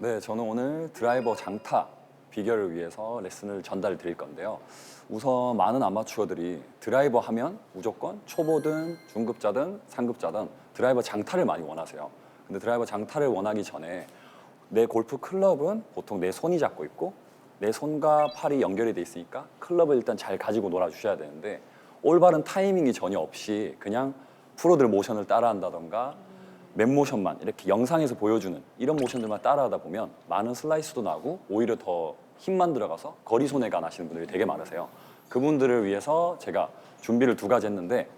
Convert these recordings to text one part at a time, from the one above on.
네, 저는 오늘 드라이버 장타 비결을 위해서 레슨을 전달 드릴 건데요. 우선 많은 아마추어들이 드라이버 하면 무조건 초보든 중급자든 상급자든 드라이버 장타를 많이 원하세요. 근데 드라이버 장타를 원하기 전에 내 골프 클럽은 보통 내 손이 잡고 있고 내 손과 팔이 연결이 돼 있으니까 클럽을 일단 잘 가지고 놀아주셔야 되는데 올바른 타이밍이 전혀 없이 그냥 프로들 모션을 따라한다던가 맨 모션만 이렇게 영상에서 보여주는 이런 모션들만 따라하다 보면 많은 슬라이스도 나고 오히려 더 힘만 들어가서 거리 손해가 나시는 분들이 되게 많으세요. 그분들을 위해서 제가 준비를 두 가지 했는데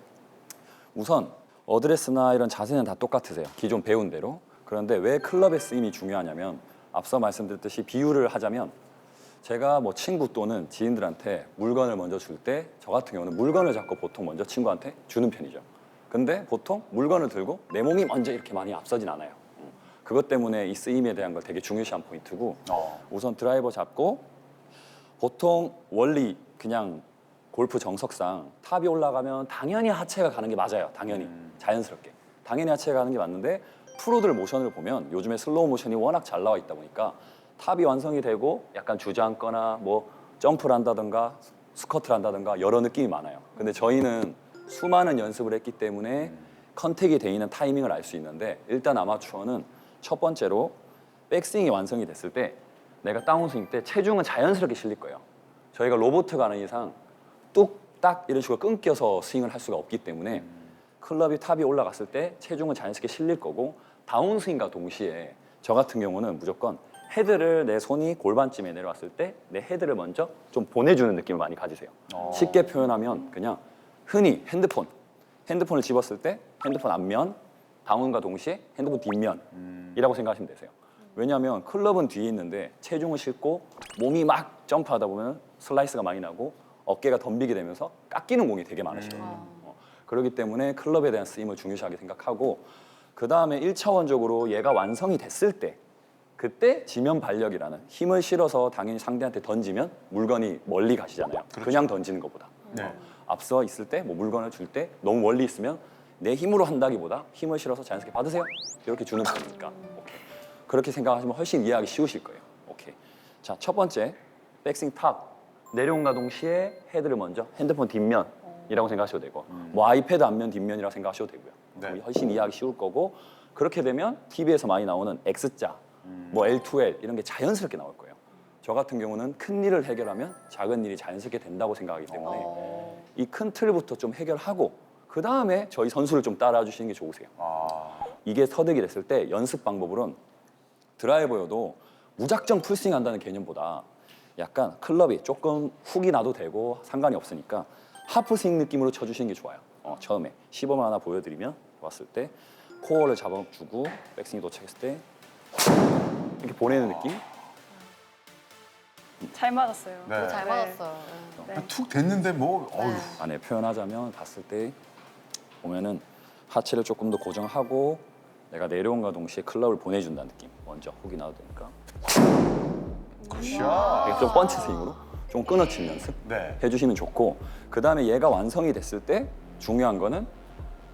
우선 어드레스나 이런 자세는 다 똑같으세요. 기존 배운 대로. 그런데 왜 클럽의 쓰임이 중요하냐면 앞서 말씀드렸듯이 비유를 하자면 제가 뭐 친구 또는 지인들한테 물건을 먼저 줄 때 저 같은 경우는 물건을 잡고 보통 먼저 친구한테 주는 편이죠. 근데 보통 물건을 들고 내 몸이 먼저 이렇게 많이 앞서진 않아요. 그것 때문에 이 쓰임에 대한 걸 되게 중요시한 포인트고 우선 드라이버 잡고 보통 원리 그냥 골프 정석상 탑이 올라가면 당연히 하체가 가는 게 맞아요. 당연히 자연스럽게 당연히 하체가 가는 게 맞는데 프로들 모션을 보면 요즘에 슬로우 모션이 워낙 잘 나와 있다 보니까 탑이 완성이 되고 약간 주저앉거나 뭐 점프를 한다든가 스쿼트를 한다든가 여러 느낌이 많아요. 근데 저희는 수많은 연습을 했기 때문에 컨택이 돼 있는 타이밍을 알 수 있는데 일단 아마추어는 첫 번째로 백스윙이 완성이 됐을 때 내가 다운스윙 때 체중은 자연스럽게 실릴 거예요. 저희가 로보트가 아닌 이상 뚝딱 이런 식으로 끊겨서 스윙을 할 수가 없기 때문에 클럽이 탑이 올라갔을 때 체중은 자연스럽게 실릴 거고 다운스윙과 동시에 저 같은 경우는 무조건 헤드를 내 손이 골반쯤에 내려왔을 때 내 헤드를 먼저 좀 보내주는 느낌을 많이 가지세요. 쉽게 표현하면 그냥 흔히 핸드폰을 집었을 때 핸드폰 앞면 다운과 동시에 핸드폰 뒷면이라고 생각하시면 되세요. 왜냐하면 클럽은 뒤에 있는데 체중을 싣고 몸이 막 점프하다 보면 슬라이스가 많이 나고 어깨가 덤비게 되면서 깎이는 공이 되게 많으시거든요. 그렇기 때문에 클럽에 대한 쓰임을 중요시하게 생각하고 그 다음에 1차원적으로 얘가 완성이 됐을 때 그때 지면 발력이라는 힘을 실어서 당연히 상대한테 던지면 물건이 멀리 가시잖아요. 그냥 던지는 것보다. 앞서 있을 때 뭐 물건을 줄 때 너무 멀리 있으면 내 힘으로 한다기보다 힘을 실어서 자연스럽게 받으세요. 이렇게 주는 편이니까. 오케이. 그렇게 생각하시면 훨씬 이해하기 쉬우실 거예요. 오케이. 자, 첫 번째 백스윙 탑 내려온과 동시에 헤드를 먼저 핸드폰 뒷면이라고 생각하셔도 되고 뭐 아이패드 앞면 뒷면이라고 생각하셔도 되고요. 그럼 훨씬 이해하기 쉬울 거고 그렇게 되면 TV에서 많이 나오는 X자 뭐 L2L 이런 게 자연스럽게 나올 거예요. 저 같은 경우는 큰 일을 해결하면 작은 일이 자연스럽게 된다고 생각하기 때문에 이 큰 틀부터 좀 해결하고 그 다음에 저희 선수를 좀 따라와 주시는 게 좋으세요. 이게 터득이 됐을 때 연습 방법으로는 드라이버여도 무작정 풀스윙 한다는 개념보다 약간 클럽이 조금 훅이 나도 되고 상관이 없으니까 하프스윙 느낌으로 쳐주시는 게 좋아요. 처음에 시범을 하나 보여드리면 왔을 때 코어를 잡아주고 백스윙 도착했을 때 이렇게 보내는 느낌. 잘 맞았어요. 네. 잘 맞았어요. 툭 됐는데 뭐 어휴. 안에 표현하자면 봤을 때 보면은 하체를 조금 더 고정하고 내가 내려온과 동시에 클럽을 보내준다는 느낌. 먼저 훅이 나도 되니까 굿샷. 이게 좀 펀치 스윙으로 좀 끊어치는 연습 네. 해주시면 좋고 그 다음에 얘가 완성이 됐을 때 중요한 거는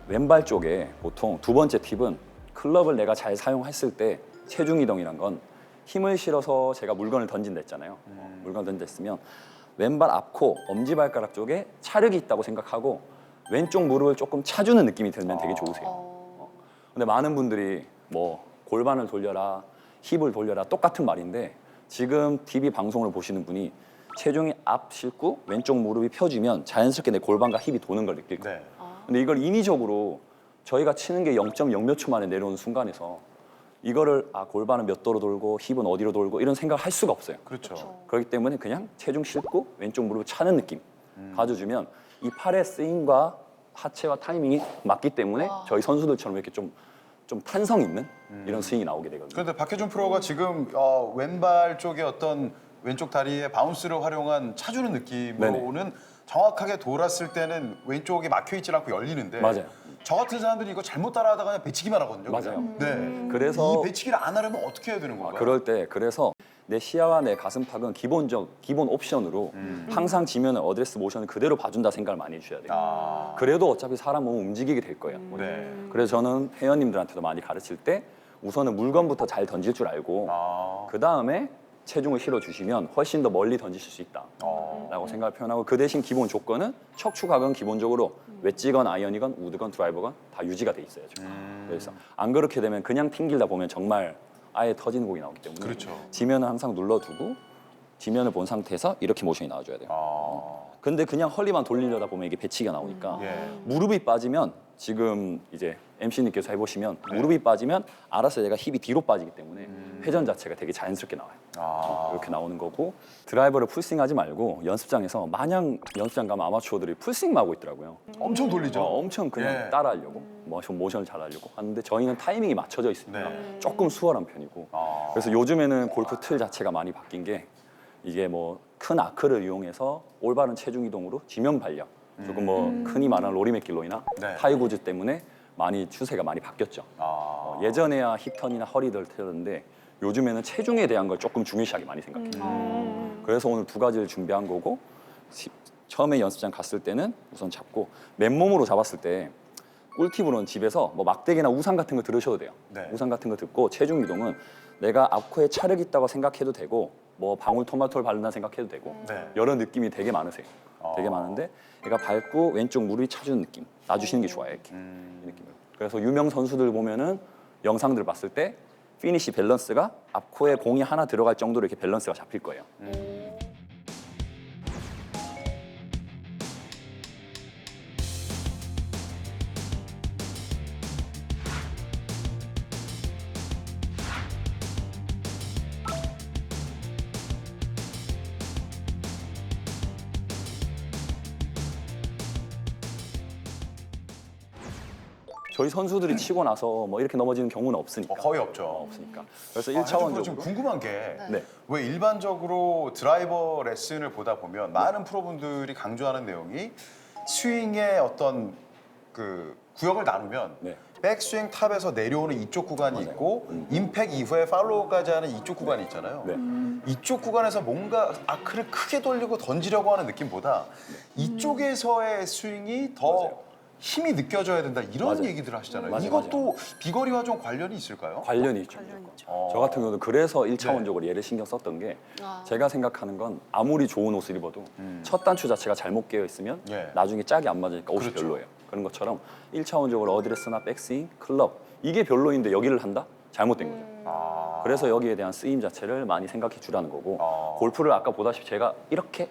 왼발 쪽에 보통 두 번째 팁은 클럽을 내가 잘 사용했을 때 체중 이동이란 건 힘을 실어서 제가 물건을 던진다 했잖아요. 물건을 던진다 했으면 왼발 앞코 엄지발가락 쪽에 차력이 있다고 생각하고 왼쪽 무릎을 조금 차주는 느낌이 들면 되게 좋으세요. 근데 많은 분들이 뭐 골반을 돌려라, 힙을 돌려라 똑같은 말인데 지금 TV 방송을 보시는 분이 체중이 앞 싣고 왼쪽 무릎이 펴지면 자연스럽게 내 골반과 힙이 도는 걸 느낄 거예요. 네. 근데 이걸 인위적으로 저희가 치는 게 0.0 몇 초 만에 내려오는 순간에서 이거를 골반은 몇 도로 돌고 힙은 어디로 돌고 이런 생각을 할 수가 없어요. 그렇죠. 그렇기 때문에 그냥 체중 싣고 왼쪽 무릎을 차는 느낌 가져주면 이 팔의 스윙과 하체와 타이밍이 맞기 때문에 저희 선수들처럼 이렇게 좀 탄성 있는 이런 스윙이 나오게 되거든요. 그런데 박혜준 프로가 지금 왼발 쪽에 어떤 왼쪽 다리에 바운스를 활용한 차주는 느낌으로는 정확하게 돌았을 때는 왼쪽에 막혀 있지 않고 열리는데 맞아요. 저 같은 사람들이 이거 잘못 따라하다가 그냥 배치기만 하거든요. 맞아요. 네. 그래서 이 배치기를 안 하려면 어떻게 해야 되는 건가요? 그럴 때 그래서 내 시야와 내 가슴팍은 기본 옵션으로 항상 지면은 어드레스 모션을 그대로 봐준다 생각을 많이 해주셔야 돼요. 그래도 어차피 사람 몸은 움직이게 될 거예요. 네. 그래서 저는 회원님들한테도 많이 가르칠 때 우선은 물건부터 잘 던질 줄 알고 그 다음에 체중을 실어주시면 훨씬 더 멀리 던지실 수 있다라고 생각을 표현하고 그 대신 기본 조건은 척추각은 기본적으로 웨지건 아이언이건 우드건 드라이버건 다 유지가 돼 있어야죠. 그래서 안 그렇게 되면 그냥 튕길다 보면 정말 아예 터지는 공이 나오기 때문에 그렇죠. 지면을 항상 눌러두고 지면을 본 상태에서 이렇게 모션이 나와줘야 돼요. 근데 그냥 헐리만 돌리려다 보면 이게 배치기가 나오니까 예. 무릎이 빠지면 지금 이제 MC님께서 해보시면 무릎이 빠지면 알아서 얘가 힙이 뒤로 빠지기 때문에 회전 자체가 되게 자연스럽게 나와요. 이렇게 나오는 거고 드라이버를 풀스윙하지 말고 연습장에서 마냥 연습장 가면 아마추어들이 풀스윙만 하고 있더라고요. 엄청 돌리죠. 엄청 그냥 예. 따라하려고 모션을 잘 하려고 하는데 저희는 타이밍이 맞춰져 있으니까 조금 수월한 편이고 그래서 요즘에는 골프 틀 자체가 많이 바뀐 게 이게 뭐 큰 아크를 이용해서 올바른 체중 이동으로 지면 발력 조금 뭐 흔히 말하는 로리 맥길로이나 네. 타이거즈 때문에 많이 추세가 많이 바뀌었죠. 예전에야 힙턴이나 허리들 틀었는데 요즘에는 체중에 대한 걸 조금 중요시하게 많이 생각해요. 그래서 오늘 두 가지를 준비한 거고 처음에 연습장 갔을 때는 우선 잡고 맨몸으로 잡았을 때 꿀팁으로는 집에서 뭐 막대기나 우산 같은 거 들으셔도 돼요. 네. 우산 같은 거 듣고 체중 이동은 내가 앞코에 차력이 있다고 생각해도 되고 뭐 방울토마토를 바른다 생각해도 되고 네. 여러 느낌이 되게 많으세요. 되게 많은데 얘가 밟고 왼쪽 무릎이 차주는 느낌 놔주시는 게 좋아요. 이렇게 이 느낌으로. 그래서 유명 선수들 보면은 영상들 봤을 때 피니시 밸런스가 앞코에 공이 하나 들어갈 정도로 이렇게 밸런스가 잡힐 거예요. 저희 선수들이 치고 나서 뭐 이렇게 넘어지는 경우는 없으니까. 거의 없죠. 없으니까. 그래서 해주프로 좀 1차원적으로 궁금한 게 네. 왜 일반적으로 드라이버 레슨을 보다 보면 많은 프로분들이 강조하는 내용이 스윙의 어떤 그 구역을 나누면 네. 백스윙 탑에서 내려오는 이쪽 구간이 있고 임팩 이후에 팔로우까지 하는 이쪽 구간이 있잖아요. 네. 이쪽 구간에서 뭔가 아크를 크게 돌리고 던지려고 하는 느낌보다 이쪽에서의 스윙이 더 맞아요. 힘이 느껴져야 된다 이런 맞아요. 얘기들 하시잖아요. 맞아요, 이것도 비거리와 좀 관련이 있을까요? 관련이 있죠. 저 같은 경우는 그래서 1차원적으로 얘를 신경 썼던 게 제가 생각하는 건 아무리 좋은 옷을 입어도 첫 단추 자체가 잘못 깨어 있으면 예. 나중에 짝이 안 맞으니까 옷이 그렇죠. 별로예요. 그런 것처럼 1차원적으로 어드레스나 백스윙, 클럽 이게 별로인데 여기를 한다? 잘못된 거죠. 그래서 여기에 대한 쓰임 자체를 많이 생각해 주라는 거고 골프를 아까 보다시피 제가 이렇게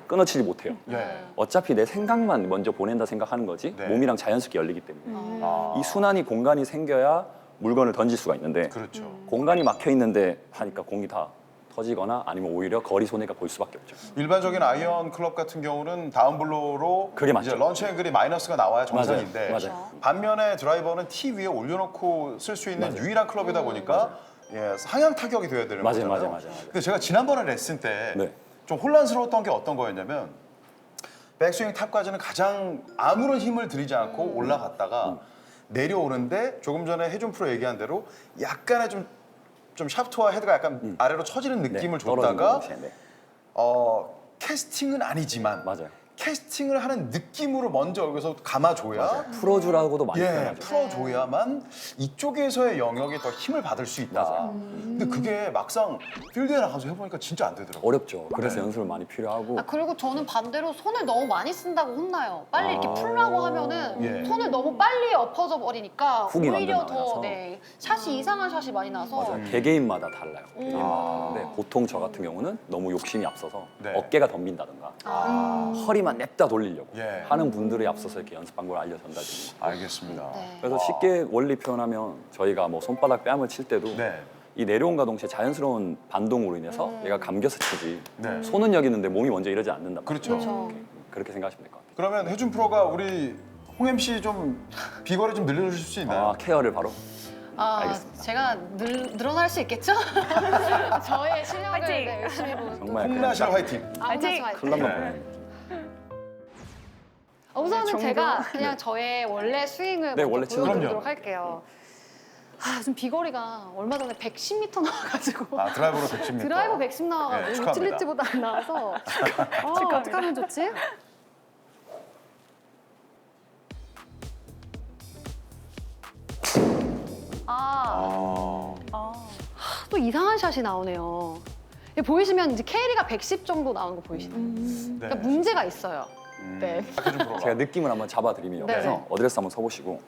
끊어치지 못해요. 예. 어차피 내 생각만 먼저 보낸다 생각하는 거지 네. 몸이랑 자연스럽게 열리기 때문에 이 순환이 공간이 생겨야 물건을 던질 수가 있는데 그렇죠. 공간이 막혀 있는데 하니까 공이 다 터지거나 아니면 오히려 거리 손해가 볼 수밖에 없죠. 일반적인 아이언 클럽 같은 경우는 다운블로로 그게 맞죠. 이제 런치 앵글이 마이너스가 나와야 정상인데 맞아요. 반면에 드라이버는 티 위에 올려놓고 쓸 수 있는 유일한 클럽이다 보니까 예, 상향 타격이 돼야 되는 맞아요, 거잖아요. 맞아요. 근데 제가 지난번에 레슨 때 좀 네. 혼란스러웠던 게 어떤 거였냐면 백스윙 탑까지는 가장 아무런 힘을 들이지 않고 올라갔다가 내려오는데 조금 전에 해준 프로 얘기한 대로 약간의 좀 샤프트와 헤드가 약간 아래로 처지는 느낌을 떨어지는 줬다가 곳이에요. 네. 캐스팅은 아니지만 맞아요. 캐스팅을 하는 느낌으로 먼저 여기서 감아줘야 풀어주라고도 많이 예, 표현하죠. 풀어줘야만 이쪽에서의 영역이 더 힘을 받을 수 있다. 근데 그게 막상 필드에 나가서 해보니까 진짜 안 되더라고요. 어렵죠. 그래서 연습을 많이 필요하고 그리고 저는 반대로 손을 너무 많이 쓴다고 혼나요. 빨리 이렇게 풀라고 하면은 예. 손을 너무 빨리 엎어져 버리니까 훅이 오히려 완전 더 나가서. 샷이 이상한 샷이 많이 나서 맞아요. 개개인마다 달라요. 개개인마다 다른데 보통 저 같은 경우는 너무 욕심이 앞서서 네. 어깨가 덤빈다든가 허리만 냅다 돌리려고 예. 하는 분들에 앞서서 이렇게 연습 방법을 알려준다든지 알겠습니다. 네. 그래서 쉽게 원리 표현하면 저희가 뭐 손바닥 뺨을 칠 때도 네. 이 내려온과 동시에 자연스러운 반동으로 인해서 얘가 감겨서 치지 네. 손은 여기 있는데 몸이 먼저 이러지 않는다. 그렇죠. 그렇게 생각하시면 될 것 같아요. 그러면 혜준 프로가 우리 홍 MC 좀 비거리 좀 늘려주실 수 있나요? 케어를 바로 알겠습니다. 제가 늘어날 수 있겠죠? 저의 실력을 화이팅! 네, 열심히 해보는 정말 홍나실 화이팅. 화이팅! 클럽만 네. 보내면 우선은 정도? 제가 그냥 저의 원래 스윙을 네, 먼저 원래 치는 보여드리도록 거죠. 할게요. 좀 비거리가 얼마 전에 110m 나와가지고 드라이버로 110m. 드라이버 110 네, 나와가지고 축하합니다. 유틸리티보다 안 나와서 어떻게 하면 좋지? 또 이상한 샷이 나오네요. 이게 보이시면 이제 캐리가 110 정도 나오는 거 보이시나요? 네. 그러니까 문제가 있어요. 네. 박혜준 프로가. 제가 느낌을 한번 잡아드리면 네. 여기서 어드레스 한번 서보시고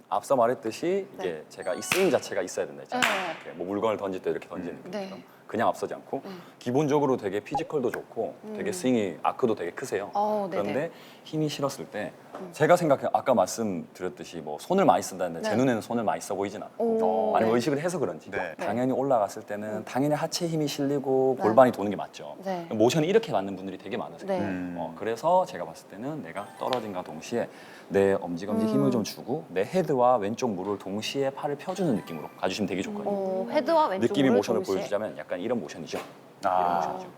앞서 말했듯이 네. 이게 제가 이 스윙 자체가 있어야 된다 했잖아요. 네. 이렇게 뭐 물건을 던질 때 이렇게 던지는 느낌처럼 네. 그냥 앞서지 않고 기본적으로 되게 피지컬도 좋고 되게 스윙이 아크도 되게 크세요. 네네. 그런데 힘이 실었을 때 제가 생각해 아까 말씀드렸듯이 뭐 손을 많이 쓴다는데 제 네. 눈에는 손을 많이 써 보이진 않고 오, 아니면 네. 의식을 해서 그런지 네. 당연히 올라갔을 때는 당연히 하체 힘이 실리고 골반이 도는 게 맞죠. 네. 모션이 이렇게 맞는 분들이 되게 많으세요. 네. 그래서 제가 봤을 때는 내가 떨어진과 동시에 내 엄지검지 힘을 좀 주고 내 헤드와 왼쪽 무릎을 동시에 팔을 펴주는 느낌으로 가주시면 되게 좋거든요. 헤드와 왼쪽 느낌의 무릎 모션을 동시에 보여주자면 약간 이런 모션이죠. 아. 이런 모션이죠.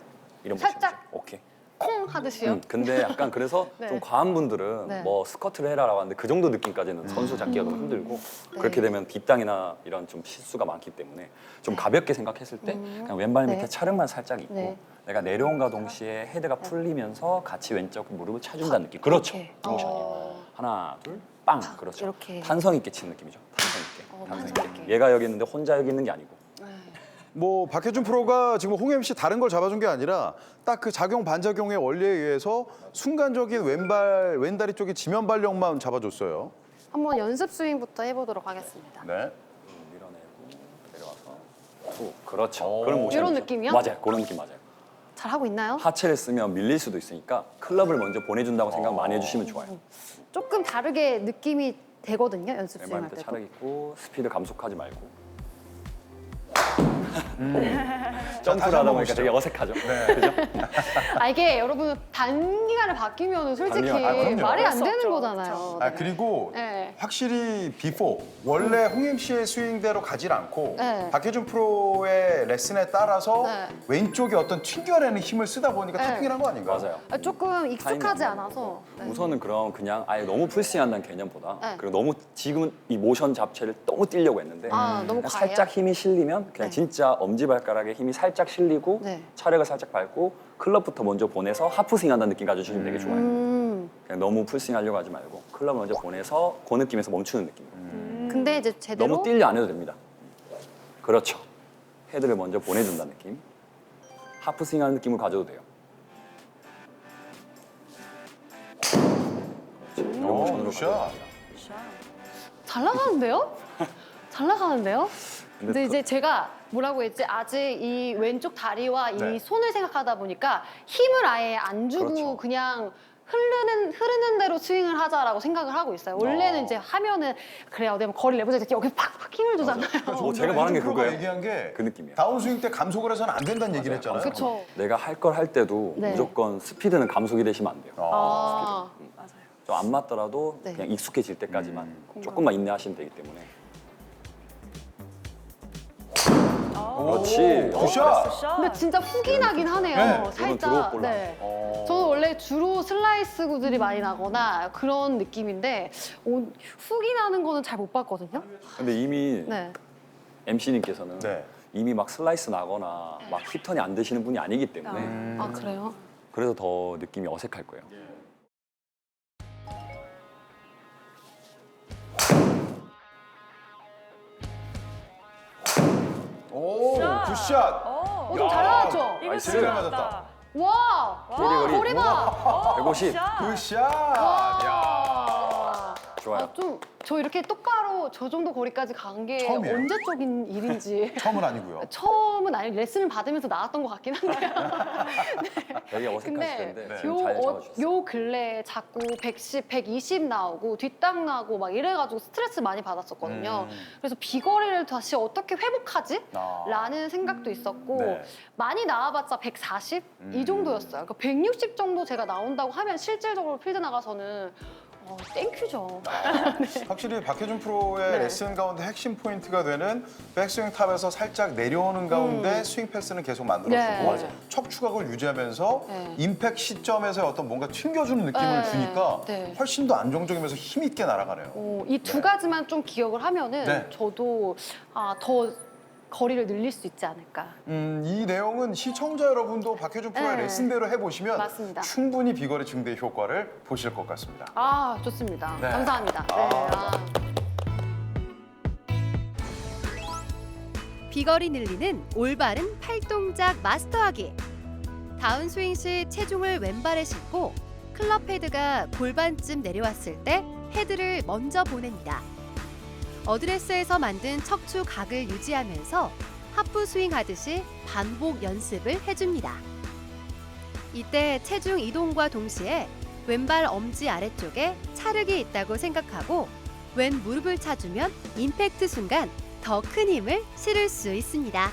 이런 살짝 모션이죠. 오케이. 콩 하듯이요. 근데 약간 그래서 네. 좀 과한 분들은 네. 뭐 스쿼트를 해라라고 하는데 그 정도 느낌까지는 선수 잡기가 너무 힘들고 네. 그렇게 되면 뒷땅이나 이런 좀 실수가 많기 때문에 좀 가볍게 생각했을 때 그냥 왼발 밑에 네. 차름만 살짝 있고 네. 내가 내려온과 동시에 헤드가 풀리면서 같이 왼쪽 무릎을 차준다는 느낌. 그렇죠. 이렇게. 이 모션이에요. 하나, 둘, 빵. 그렇죠. 이렇게. 탄성 있게 치는 느낌이죠. 탄성 있게. 탄성 탄성 있게. 있게. 얘가 여기 있는데 혼자 여기 있는 게 아니고. 네. 뭐 박혜준 프로가 지금 홍 MC 다른 걸 잡아준 게 아니라 딱 그 작용 반작용의 원리에 의해서 순간적인 왼다리 쪽에 지면 발력만 잡아줬어요. 한번 연습 스윙부터 해보도록 하겠습니다. 네. 밀어내고 내려와서 툭. 그렇죠. 오. 그런 모션. 이런 느낌이요? 맞아요. 그런 느낌 맞아요. 잘 하고 있나요? 하체를 쓰면 밀릴 수도 있으니까 클럽을 먼저 보내준다고 생각 많이 해주시면 좋아요. 조금 다르게 느낌이 되거든요, 연습 스윙 왼발 할 밑에 때도. 차력 있고 스피드 감속하지 말고. 다시 점프를 한번 하다 보니까 보시죠. 되게 어색하죠. 이게 여러분 단기간에 바뀌면 솔직히 그럼요. 말이 안 그럴 수 되는 없죠. 거잖아요. 아 그리고 네. 확실히 비포 원래 홍 MC의 스윙대로 가질 않고 네. 박혜준 프로의 레슨에 따라서 네. 왼쪽에 어떤 튕겨내는 힘을 쓰다 보니까 네. 탑핑을 한 거 아닌가요? 맞아요. 조금 익숙하지 타이밍이 안 않아서. 네. 우선은 그럼 그냥 아예 너무 풀스윙한다는 개념보다 네. 그리고 너무 지금은 이 모션 자체를 너무 뛰려고 했는데 너무 그냥 과해요? 살짝 힘이 실리면 그냥 네. 진짜 엄지발가락에 힘이 살짝 실리고 네. 차력을 살짝 밟고 클럽부터 먼저 보내서 하프스윙 한다는 느낌 가져주시면 되게 좋아요. 그냥 너무 풀스윙 하려고 하지 말고 클럽을 먼저 보내서 그 느낌에서 멈추는 느낌. 근데 이제 제대로 너무 뛰려 안 해도 됩니다. 그렇죠. 헤드를 먼저 보내준다는 느낌. 하프스윙 하는 느낌을 가져도 돼요. 그렇죠. 이런 모션으로 굿샷. 가져도 됩니다. 잘 나가는데요? 잘 나가는데요? 근데 근데 이제 제가 뭐라고 했지? 아직 이 왼쪽 다리와 네. 이 손을 생각하다 보니까 힘을 아예 안 주고 그렇죠. 그냥 흐르는 대로 스윙을 하자라고 생각을 하고 있어요. 원래는 이제 하면은 그래요. 내가 거리를 내보자 이렇게 여기 팍팍 힘을 주잖아요. 제가 말한 게 혜준 프로가 그거예요. 얘기한 게 그 느낌이에요. 다운스윙 때 감속을 해서는 안 된다는 얘기를 했잖아요. 그렇죠. 내가 할 걸 할 때도 네. 무조건 스피드는 감속이 되시면 안 돼요. 아, 좀 안 맞더라도 네. 그냥 익숙해질 때까지만 조금만 인내하시면 되기 때문에. 그렇지. 굿샷. 근데 진짜 훅이 나긴 하네요. 네, 이건 살짝. 드로우 볼라. 네. 저는 원래 주로 슬라이스 구들이 많이 나거나 그런 느낌인데 훅이 나는 거는 잘 못 봤거든요. 근데 이미 네. MC님께서는 네. 이미 막 슬라이스 나거나 막 힙턴이 안 되시는 분이 아니기 때문에 아 그래요? 그래서 더 느낌이 어색할 거예요. 오, 굿샷. 좀 잘 나왔죠? 이거 나이스. 진짜 맞았다. 맞았다. 와, 거리. 거리 봐. 150. 굿샷. 야. 좋아요. 좀 저 이렇게 똑바로 저 정도 거리까지 간 게 처음이에요. 언제적인 일인지. 처음은 아니고요. 처음은 아니 레슨을 받으면서 나왔던 것 같긴 한데요. 되게 어색하실 근데 텐데 요, 지금 잘 잡아주셨어요. 요 근래에 자꾸 110, 120 나오고 뒷땅 나고 막 이래가지고 스트레스 많이 받았었거든요. 그래서 비거리를 다시 어떻게 회복하지? 아. 라는 생각도 있었고 네. 많이 나와봤자 140? 이 정도였어요. 그러니까 160 정도 제가 나온다고 하면 실질적으로 필드 나가서는 땡큐죠. 확실히 박혜준 프로의 네. 레슨 가운데 핵심 포인트가 되는 백스윙 탑에서 살짝 내려오는 가운데 스윙 패스는 계속 만들어주고 네. 맞아요. 척추각을 유지하면서 네. 임팩 시점에서 어떤 뭔가 튕겨주는 느낌을 네. 주니까 네. 훨씬 더 안정적이면서 힘 있게 날아가네요. 이 두 가지만 좀 기억을 하면은 네. 저도 더 거리를 늘릴 수 있지 않을까. 이 내용은 시청자 여러분도 박혜준 프로의 네. 레슨대로 해보시면 맞습니다. 충분히 비거리 증대 효과를 보실 것 같습니다. 좋습니다. 네. 감사합니다. 아. 네, 비거리 늘리는 올바른 팔동작 마스터하기. 다운스윙 시 체중을 왼발에 싣고 클럽 헤드가 골반쯤 내려왔을 때 헤드를 먼저 보냅니다. 어드레스에서 만든 척추 각을 유지하면서 하프 스윙 하듯이 반복 연습을 해줍니다. 이때 체중 이동과 동시에 왼발 엄지 아래쪽에 찰흙이 있다고 생각하고 왼 무릎을 차주면 임팩트 순간 더 큰 힘을 실을 수 있습니다.